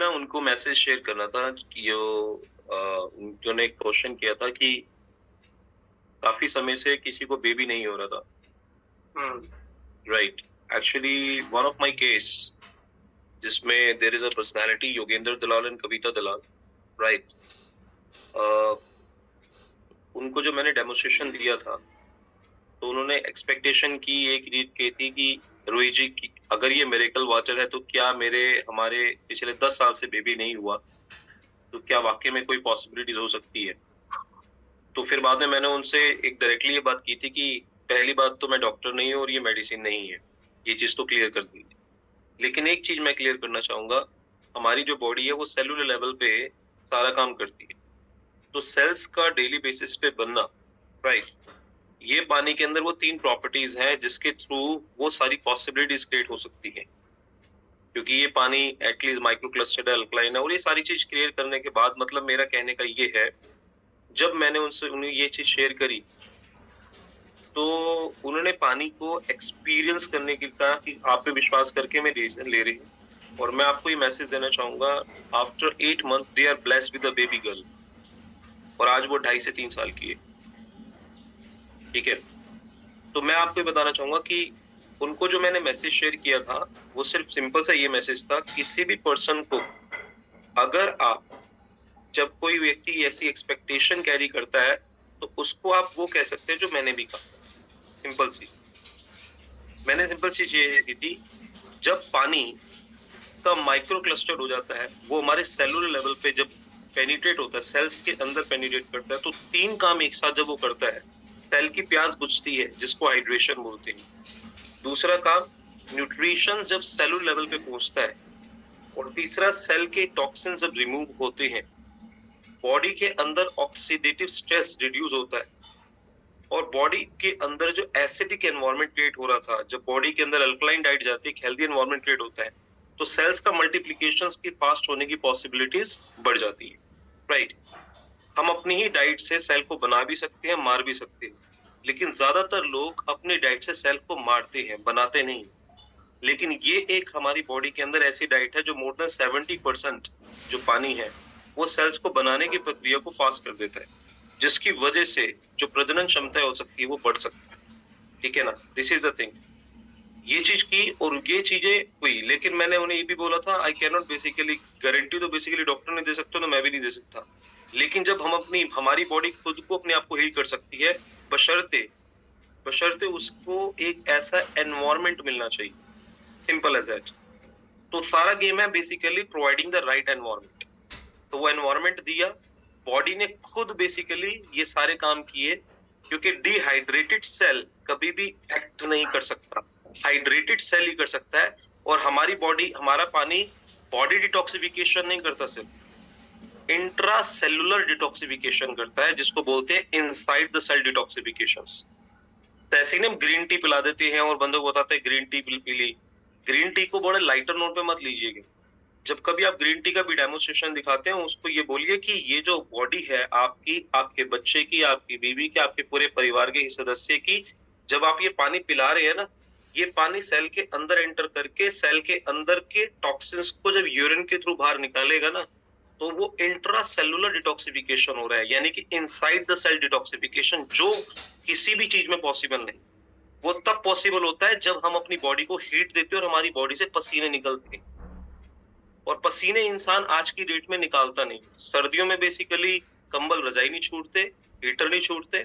ना उनको message share करना था कि उन्होंने एक क्वेश्चन किया था कि काफी समय से किसी को बेबी नहीं हो रहा था। Right. Actually one of my case जिसमें there is a personality Yogendra Dalal and Kavita Dalal. Right. उनको जो मैंने डेमोन्स्ट्रेशन दिया था तो उन्होंने एक्सपेक्टेशन की एक रीत की थी कि रोहित जी की अगर ये मिरेकल वाटर है तो क्या हमारे पिछले 10 साल से बेबी नहीं हुआ, तो क्या वाकई में कोई पॉसिबिलिटीज हो सकती है। तो फिर बाद में मैंने उनसे एक डायरेक्टली ये बात की थी कि पहली बात तो मैं डॉक्टर नहीं हूँ और ये मेडिसिन नहीं है, ये चीज तो क्लियर कर दी। लेकिन एक चीज मैं क्लियर करना चाहूंगा, हमारी जो बॉडी है वो सेलुलर लेवल पे सारा काम करती है। तो सेल्स का डेली बेसिस पे बनना, राइट, ये पानी के अंदर वो 3 प्रॉपर्टीज हैं जिसके थ्रू वो सारी पॉसिबिलिटीज क्रिएट हो सकती है। क्योंकि ये पानी एटलीस्ट माइक्रोक्लस्टर्ड अल्कलाइन है और ये सारी चीज क्लियर करने के बाद मतलब मेरा कहने का ये है, जब मैंने उन्हें ये चीज शेयर करी तो उन्होंने पानी को एक्सपीरियंस करने की कहा कि आप पे विश्वास करके मैं डिसीजन ले रही हूँ। और मैं आपको ये मैसेज देना चाहूंगा, after 8 month they are blessed with a baby girl. और आज वो 2.5 से 3 साल की है। ठीक है। तो मैं आपको ये बताना चाहूंगा कि उनको जो मैंने मैसेज शेयर किया था वो सिर्फ सिंपल सा ये मैसेज था, किसी भी पर्सन को अगर आप जब कोई व्यक्ति ऐसी एक्सपेक्टेशन कैरी करता है तो उसको आप वो कह सकते हैं जो मैंने भी कहा। सिंपल सी चीज की थी, जब पानी का माइक्रो क्लस्टर हो जाता है वो हमारे सेलुलर लेवल पे जब पेनिट्रेट होता है, सेल्स के अंदर पेनिट्रेट करता है, तो 3 काम एक साथ जब वो करता है, सेल की प्यास बुझती है जिसको हाइड्रेशन बोलते हैं। दूसरा काम, न्यूट्रिशन जब सेलुलर लेवल पे पहुंचता है। और तीसरा, सेल के टॉक्सिन जब रिमूव होते हैं, बॉडी के अंदर ऑक्सीडेटिव स्ट्रेस रिड्यूस होता है। और बॉडी के अंदर जो एसिडिक एनवायरनमेंट क्रिएट हो रहा था, जब बॉडी के अंदर अल्कलाइन डाइट जाती है, एक हेल्दी एनवायरनमेंट क्रिएट होता है, तो सेल्स का मल्टीप्लिकेशन की फास्ट होने की पॉसिबिलिटीज बढ़ जाती है। राइट। हम अपनी ही डाइट से सेल को बना भी सकते हैं, मार भी सकते हैं, लेकिन ज्यादातर लोग अपनी डाइट से सेल को मारते हैं, बनाते नहीं। लेकिन ये एक हमारी बॉडी के अंदर ऐसी डाइट है जो मोर देन 70% जो पानी है वो सेल्स को बनाने की प्रक्रिया को फास्ट कर देता है, जिसकी वजह से जो प्रजनन क्षमता हो सकती है वो बढ़ सकती है। ठीक है ना। This is the thing. ये चीज की और ये चीजें हुई, लेकिन मैंने उन्हें ये भी बोला था, I can not basically guarantee, तो बेसिकली डॉक्टर नहीं दे सकते तो मैं भी नहीं दे सकता। लेकिन जब हम हमारी बॉडी खुद को अपने आप को हील कर सकती है, बशर्ते बशर्ते उसको एक ऐसा एनवायरनमेंट मिलना चाहिए। Simple as that. तो सारा गेम है basically providing the right environment. तो वो एनवायरनमेंट दिया, बॉडी ने खुद बेसिकली ये सारे काम किए, क्योंकि डिहाइड्रेटेड सेल कभी भी एक्ट नहीं कर सकता, हाइड्रेटेड सेल ही कर सकता है। और हमारी बॉडी, हमारा पानी बॉडी डिटॉक्सिफिकेशन नहीं करता, सिर्फ इंट्रा सेलुलर डिटॉक्सिफिकेशन करता है, जिसको बोलते हैं इनसाइड द सेल डिटॉक्सिफिकेशन। तो ऐसे ही हम ग्रीन टी पिला देते हैं और बंदों को बताते हैं ग्रीन टी पी ली। ग्रीन टी को बड़े लाइटर नोट पे मत लीजिएगा। जब कभी आप ग्रीन टी का भी डेमोन्स्ट्रेशन दिखाते हैं, उसको ये बोलिए कि ये जो बॉडी है आपकी, आपके बच्चे की, आपकी बीवी की, आपके पूरे परिवार के सदस्य की, जब आप ये पानी पिला रहे हैं ना, ये पानी सेल के अंदर एंटर करके सेल के अंदर के टॉक्सिन्स को जब यूरिन के थ्रू बाहर निकालेगा ना, तो वो इंट्रा सेलुलर डिटॉक्सिफिकेशन हो रहा है, यानी कि इनसाइड द सेल डिटॉक्सिफिकेशन, जो किसी भी चीज में पॉसिबल नहीं। वो तब पॉसिबल होता है जब हम अपनी बॉडी को हीट देते हैं और हमारी बॉडी से पसीने निकलते हैं। और पसीने इंसान आज की डेट में निकालता नहीं। सर्दियों में बेसिकली कंबल रजाई नहीं छूटते, हीटर नहीं छूटते,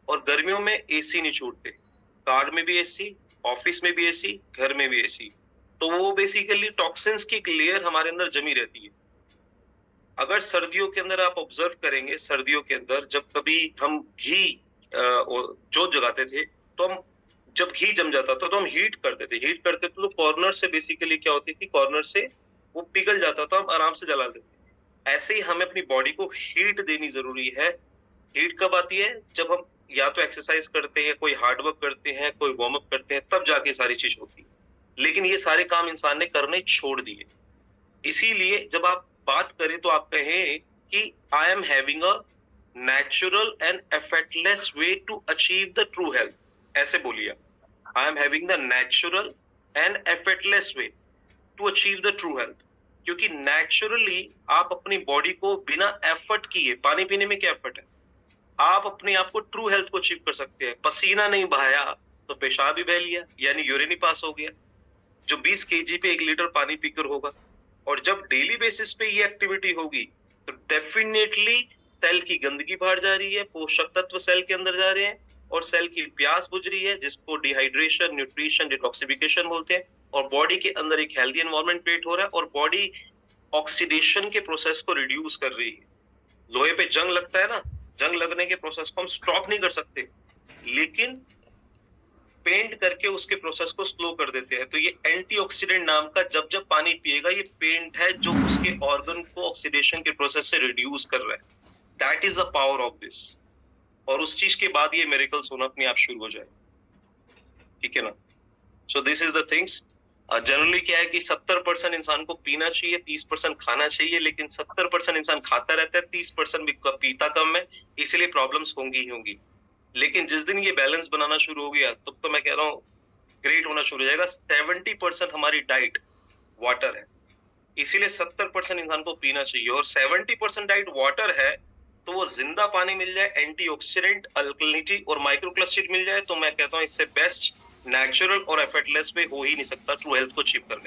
और गर्मियों में एसी नहीं छूटते। कार में भी एसी, ऑफिस में भी एसी, घर में भी एसी। तो वो बेसिकली टॉक्सिन्स की एक लेयर हमारे अंदर जमी रहती है। अगर सर्दियों के अंदर आप ऑब्जर्व करेंगे, सर्दियों के अंदर जब कभी हम घी जोत जगाते थे, तो हम जब घी जम जाता था तो हम हीट करते थे तो कॉर्नर से बेसिकली क्या होती थी, कॉर्नर से वो पिघल जाता था, हम आराम से जला देते। ऐसे ही हमें अपनी बॉडी को हीट देनी जरूरी है। हीट कब आती है? जब हम या तो एक्सरसाइज करते हैं, कोई हार्ड वर्क करते हैं, कोई वार्म अप करते हैं, तब जाके सारी चीज होती है। लेकिन ये सारे काम इंसान ने करने छोड़ दिए। इसीलिए जब आप बात करें तो आप कहें कि I am having a natural and effortless way to achieve the true health. ऐसे बोलिए, I am having the natural and effortless way to achieve the true health. क्योंकि नेचुरली आप अपनी बॉडी को बिना एफर्ट किए, पानी पीने में क्या एफर्ट है, आप अपने आप को ट्रू हेल्थ को अचीव कर सकते हैं। पसीना नहीं बहाया तो पेशाब ही बह लिया, यानी यूरिन ही पास हो गया, जो 20 केजी पे 1 लीटर पानी पीकर होगा। और जब डेली बेसिस पे ये एक्टिविटी होगी तो डेफिनेटली सेल की गंदगी बाहर जा रही है, पोषक तत्व सेल के अंदर जा रहे हैं और सेल की प्यास बुझ रही है, जिसको डिहाइड्रेशन, न्यूट्रिशन, डिटॉक्सिफिकेशन बोलते हैं। और बॉडी के अंदर एक हेल्दी एनवायरनमेंट क्रिएट हो रहा है और बॉडी ऑक्सीडेशन के प्रोसेस को रिड्यूस कर रही है। लोहे पे जंग लगता है ना, जंग लगने के प्रोसेस को हम स्टॉप नहीं कर सकते, लेकिन पेंट करके उसके प्रोसेस को स्लो कर देते हैं। तो ये एंटीऑक्सीडेंट नाम का जब जब पानी पिएगा, ये पेंट है जो उसके ऑर्गन को ऑक्सीडेशन के प्रोसेस से रिड्यूस कर रहा है। That is the power of this. और उस चीज के बाद ये मिरेकल्स होना अपने आप शुरू हो जाए, ठीक है ना। So this is the things. Generally क्या है कि 70% इंसान को पीना चाहिए, 30% खाना चाहिए, लेकिन 70% इंसान खाता रहता है, 30% भी पीता कम है, इसलिए प्रॉब्लम्स होंगी ही होंगी। लेकिन जिस दिन ये बैलेंस बनाना शुरू हो गया, तब तो मैं कह रहा हूँ ग्रेट होना शुरू हो जाएगा। 70% हमारी डाइट वाटर है, इसीलिए 70% इंसान को पीना चाहिए। और 70% डाइट वाटर है तो वो जिंदा पानी मिल जाए, एंटीऑक्सीडेंट, अल्कलिनिटी और माइक्रोक्लस्टिड मिल जाए, तो मैं कहता हूँ इससे बेस्ट नेचुरल और एफर्टलेस वे हो ही नहीं सकता ट्रू हेल्थ को अचीव करने